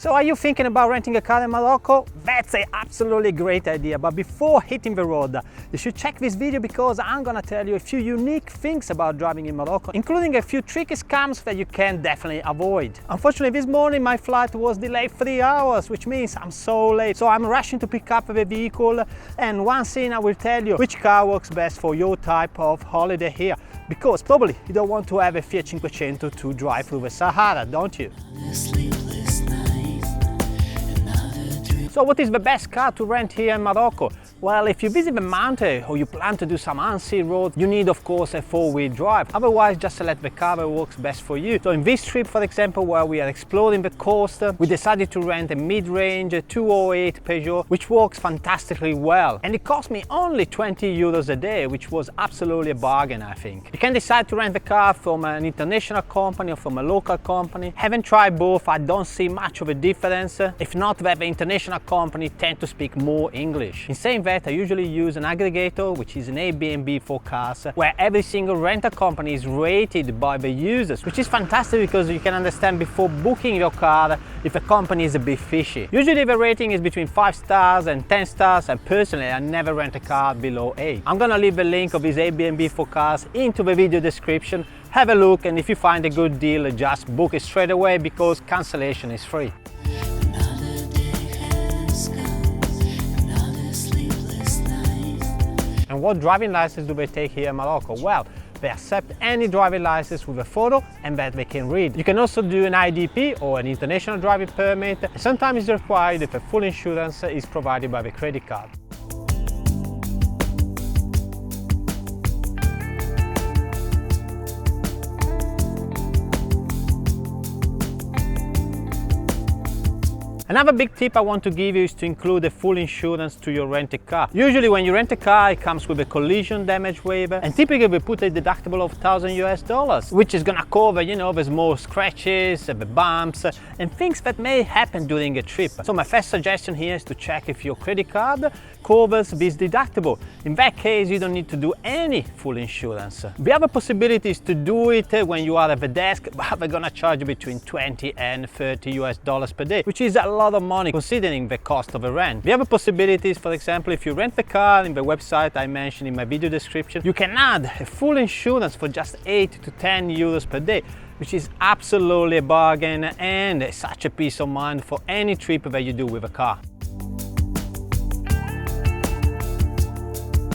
So are you thinking about renting a car in Morocco? That's an absolutely great idea, but before hitting the road, you should check this video because I'm gonna tell you a few unique things about driving in Morocco, including a few tricky scams that you can definitely avoid. Unfortunately, this morning my flight was delayed 3 hours, which means I'm so late. So I'm rushing to pick up the vehicle, and one thing I will tell you which car works best for your type of holiday here, because probably you don't want to have a Fiat 500 to drive through the Sahara, don't you? So what is the best car to rent here in Morocco? Well, if you visit the mountain or you plan to do some unseen roads, you need of course a four-wheel drive. Otherwise, just select the car that works best for you. So in this trip, for example, where we are exploring the coast, we decided to rent a mid-range 208 Peugeot, which works fantastically well. And it cost me only 20 euros a day, which was absolutely a bargain, I think. You can decide to rent the car from an international company or from a local company. Haven't tried both, I don't see much of a difference. If not, that the international company tend to speak more English. In saying that, I usually use an aggregator, which is an Airbnb for cars, where every single rental company is rated by the users, which is fantastic because you can understand before booking your car if a company is a bit fishy. Usually the rating is between 5 stars and 10 stars, and personally I never rent a car below 8. I'm gonna leave the link of this Airbnb for cars into the video description. Have a look, and if you find a good deal, just book it straight away because cancellation is free. And what driving license do they take here in Morocco? Well, they accept any driving license with a photo and that they can read. You can also do an IDP or an international driving permit. Sometimes it's required if a full insurance is provided by the credit card. Another big tip I want to give you is to include a full insurance to your rented car. Usually when you rent a car, it comes with a collision damage waiver, and typically we put a deductible of $1,000, which is gonna cover, you know, the small scratches, the bumps, and things that may happen during a trip. So my first suggestion here is to check if your credit card covers this deductible. In that case, you don't need to do any full insurance. The other possibility is to do it when you are at the desk, but they're gonna charge you between 20 and $30 per day, which is a lot of money considering the cost of a rent. The other possibility is, for example, if you rent the car in the website I mentioned in my video description, you can add a full insurance for just 8 to 10 euros per day, which is absolutely a bargain and such a peace of mind for any trip that you do with a car.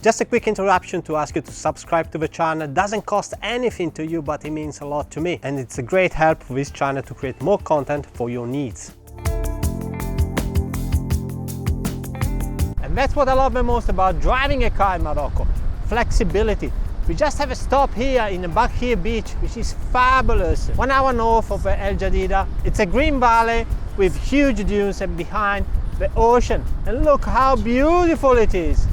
Just a quick interruption to ask you to subscribe to the channel. It doesn't cost anything to you, but it means a lot to me. And it's a great help for this channel to create more content for your needs. And that's what I love the most about driving a car in Morocco. Flexibility. We just have a stop here in the Bakhir beach, which is fabulous. 1 hour north of El Jadida. It's a green valley with huge dunes and behind the ocean. And look how beautiful it is.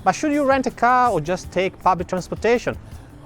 But should you rent a car or just take public transportation?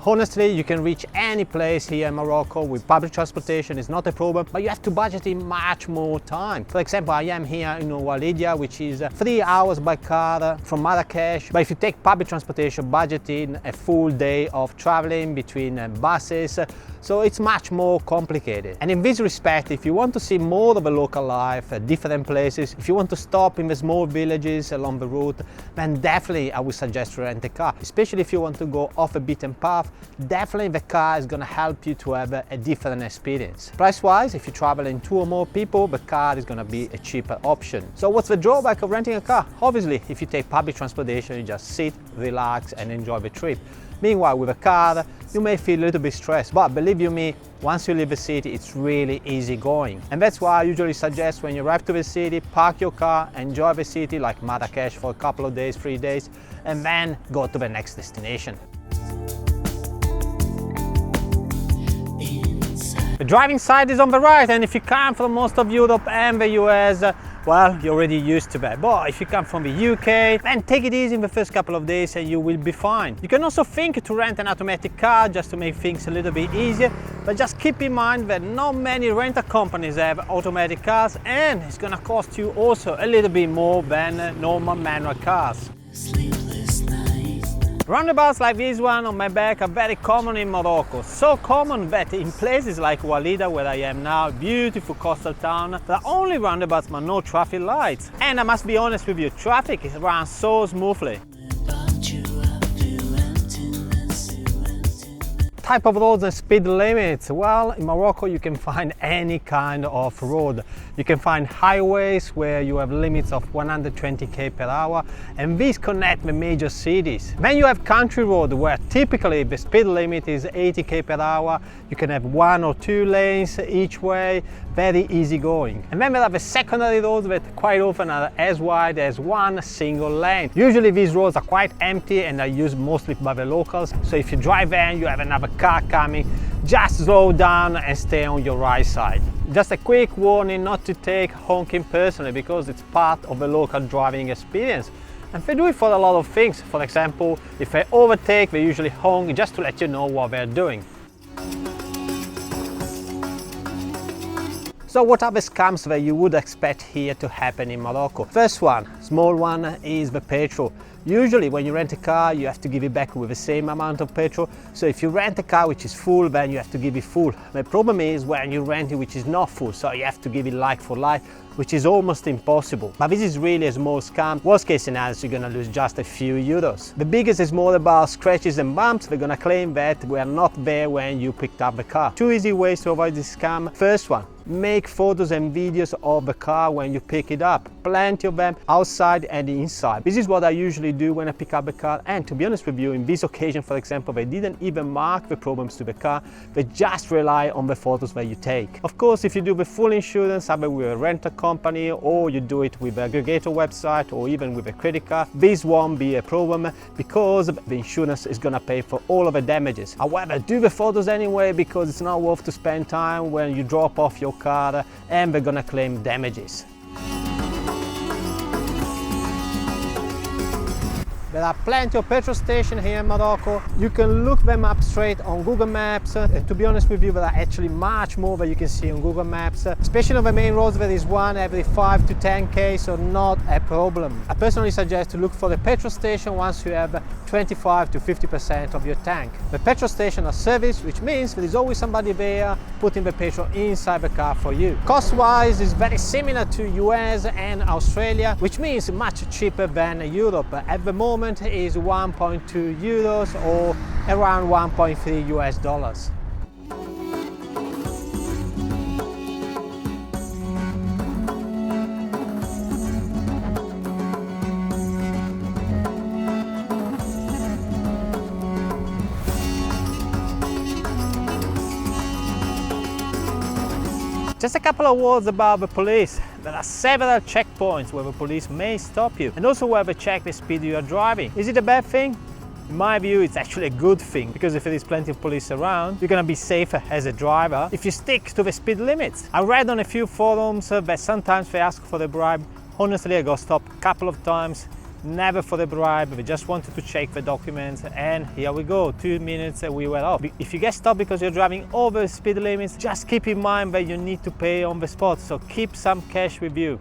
Honestly, you can reach any place here in Morocco with public transportation. It's not a problem, but you have to budget in much more time. For example, I am here in Walidia, which is 3 hours by car from Marrakesh. But if you take public transportation, budget in a full day of traveling between buses. So it's much more complicated. And in this respect, if you want to see more of a local life at different places, if you want to stop in the small villages along the route, then definitely I would suggest to rent a car. Especially if you want to go off a beaten path, definitely the car is going to help you to have a different experience. Price-wise, if you travel in 2 or more people, the car is going to be a cheaper option. So what's the drawback of renting a car? Obviously, if you take public transportation, you just sit, relax and enjoy the trip. Meanwhile, with a car, you may feel a little bit stressed, but believe you me, once you leave the city, it's really easy going. And that's why I usually suggest when you arrive to the city, park your car, enjoy the city like Marrakesh for a couple of days, 3 days, and then go to the next destination. The driving side is on the right, and if you come from most of Europe and the US, well, you're already used to that. But if you come from the UK, then take it easy in the first couple of days and you will be fine. You can also think to rent an automatic car just to make things a little bit easier, but just keep in mind that not many rental companies have automatic cars, and it's gonna cost you also a little bit more than normal manual cars. Roundabouts like this one on my back are very common in Morocco. So common that in places like Walida, where I am now, beautiful coastal town, there are only roundabouts but no traffic lights. And I must be honest with you, traffic runs so smoothly. Type of roads and speed limits. Well, in Morocco you can find any kind of road. You can find highways where you have limits of 120 km/h, and these connect the major cities. Then you have country road where typically the speed limit is 80 km/h. You can have 1 or 2 lanes each way, very easy going. And then there are the secondary roads that quite often are as wide as one single lane. Usually these roads are quite empty and are used mostly by the locals. So if you drive there and you have another car coming, just slow down and stay on your right side. Just a quick warning not to take honking personally, because it's part of the local driving experience. And they do it for a lot of things. For example, if they overtake, they usually honk just to let you know what they're doing. So what are the scams that you would expect here to happen in Morocco? First one, small one, is the petrol. Usually when you rent a car, you have to give it back with the same amount of petrol. So if you rent a car which is full, then you have to give it full. The problem is when you rent it which is not full, so you have to give it like for like, which is almost impossible. But this is really a small scam. Worst case scenario, you're gonna lose just a few euros. The biggest is more about scratches and bumps. They're gonna claim that were not there when you picked up the car. 2 easy ways to avoid this scam. First one, make photos and videos of the car when you pick it up. Plenty of them outside and inside. This is what I usually do when I pick up the car, and to be honest with you, in this occasion, for example, they didn't even mark the problems to the car. They just rely on the photos that you take. Of course, if you do the full insurance, either with a rental company or you do it with an aggregator website or even with a credit card, this won't be a problem because the insurance is gonna pay for all of the damages. However, do the photos anyway, because it's not worth to spend time when you drop off your car and they're gonna claim damages. There are plenty of petrol stations here in Morocco. You can look them up straight on Google Maps. And to be honest with you, there are actually much more that you can see on Google Maps. Especially on the main roads, there is one every 5 to 10k, so not a problem. I personally suggest to look for the petrol station once you have 25 to 50% of your tank. The petrol station are serviced, which means there is always somebody there putting the petrol inside the car for you. Cost-wise, it's very similar to US and Australia, which means much cheaper than Europe. At the moment, is 1.2 euros or around 1.3 US dollars. Just a couple of words about the police. There are several checkpoints where the police may stop you, and also where they check the speed you are driving. Is it a bad thing? In my view, it's actually a good thing, because if there is plenty of police around, you're gonna be safer as a driver if you stick to the speed limits. I read on a few forums that sometimes they ask for the bribe. Honestly, I got stopped a couple of times. Never for the bribe, we just wanted to check the documents, and here we go, 2 minutes and we were off. If you get stopped because you're driving over speed limits, just keep in mind that you need to pay on the spot, so keep some cash with you.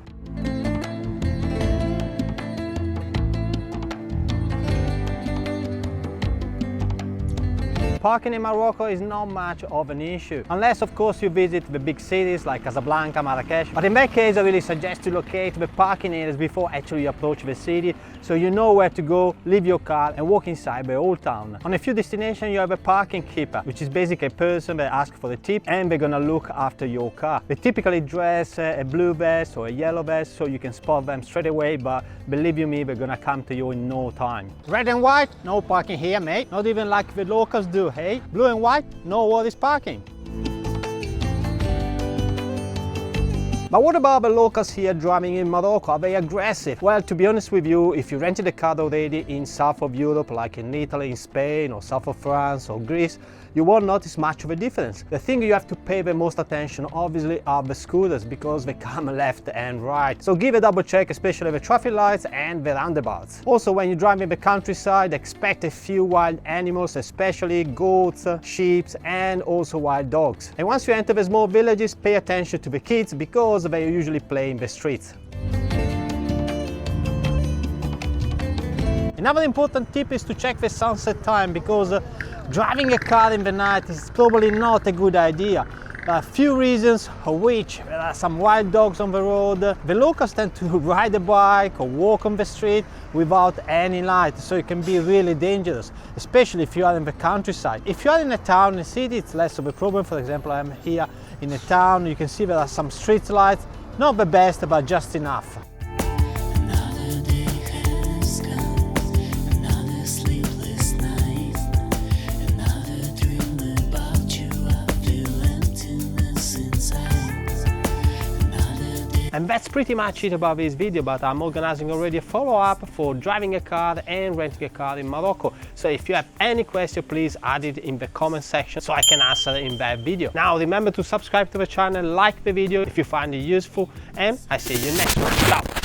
Parking in Morocco is not much of an issue, unless of course you visit the big cities like Casablanca, Marrakesh. But in that case, I really suggest to locate the parking areas before actually you approach the city, so you know where to go, leave your car and walk inside the old town. On a few destinations you have a parking keeper, which is basically a person that asks for the tip and they're gonna look after your car. They typically dress a blue vest or a yellow vest, so you can spot them straight away, but believe you me, they're gonna come to you in no time. Red and white, no parking here, mate. Not even like the locals do, hey? Blue and white, no worries parking. But what about the locals here driving in Morocco? Are they aggressive? Well, to be honest with you, if you rented a car already in south of Europe, like in Italy, in Spain, or south of France, or Greece, you won't notice much of a difference. The thing you have to pay the most attention, obviously, are the scooters, because they come left and right. So give a double check, especially the traffic lights and the roundabouts. Also, when you drive in the countryside, expect a few wild animals, especially goats, sheep, and also wild dogs. And once you enter the small villages, pay attention to the kids, because they usually play in the streets. Another important tip is to check the sunset time, because driving a car in the night is probably not a good idea. There are a few reasons, of which there are some wild dogs on the road. The locals tend to ride a bike or walk on the street without any light, so it can be really dangerous, especially if you are in the countryside. If you are in a town, in a city, it's less of a problem. For example, I'm here in a town, you can see there are some street lights, not the best, but just enough. And that's pretty much it about this video, but I'm organizing already a follow-up for driving a car and renting a car in Morocco. So if you have any question, please add it in the comment section so I can answer in that video. Now remember to subscribe to the channel, like the video if you find it useful, and I see you next one. Ciao!